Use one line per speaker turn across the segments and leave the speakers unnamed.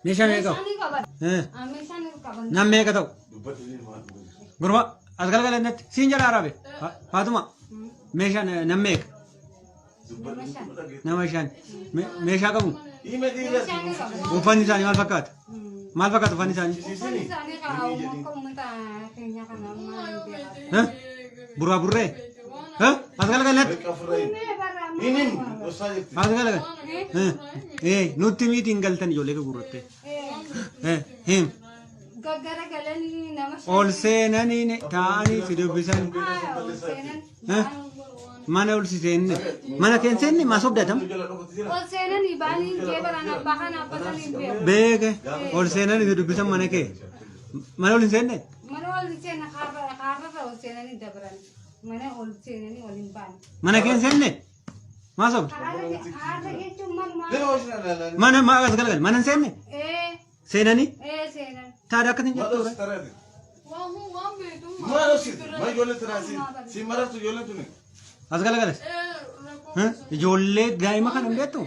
meeshaa meeqa nam meeqa ta'u gurba as galgalannatti siin jala arabe faatuma meeshaa nam meeqa nama shan meeshaa qabu uffanni isaanii maal fakkaata uffanni isaanii burraa burree as galgalatti as galgal nutti miitiin galtan ijoollee gurgurutte him ol seenanii taa'anii si dubbisan mana ol si seenne mana keen seenne maa sobdatam beeke ol seenanii si dubbisan mana kee mana ol hin seenne mana keen seenne maa sobda mana maa as galgal mana hin seenne seenanii taada akkasin jettu as galagalas ijoollee daa'ima kan hin beektu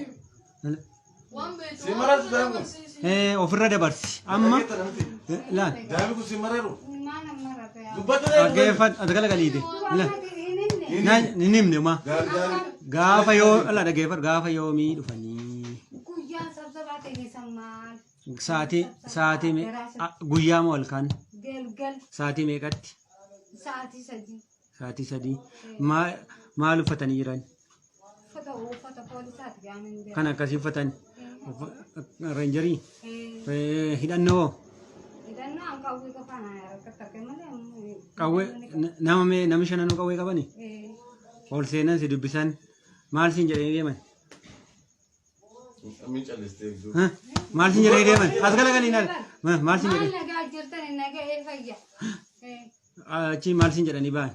ofirra dabarsi amma laan dhaggeeffat as galagaliite ni himne ma gaafa yoo ala dhaggeeffat gaafa yoomii dhufanii sa'aatii guyyaa moo halkan sa'aatii meeqatti sa'aatii sadii maal uffatanii jiran kan akkasii uffatan reenjarii hidhannoo qawwee nama shananuu qawwee qabani ol seenan si dubbisan maal siin jedhanii deeman maal siin jedhanii deeman as galagaliin maal siin jedhanii achi maal siin jedhanii ba'an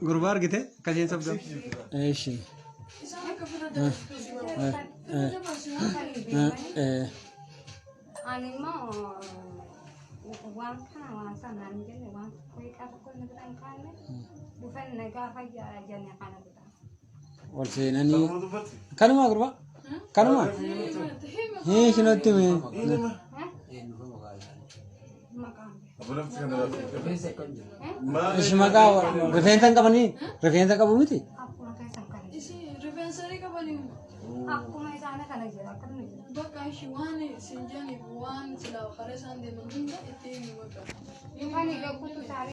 gurbaa argite akkasiin sabda eeshi waan kana waan sanaan jenne waan koyi qaba koyi nagdan kaane dhufan nagaa fayyaa jenne kana bitaa ol seenanii kanuma gurba kanuma shinotti me maka rifeensa qabanii rifeensa qabu miti akkuma isaanii kana jira akkana jira bakka shi waan sinjani waan sila kharesan de munda itti ni waka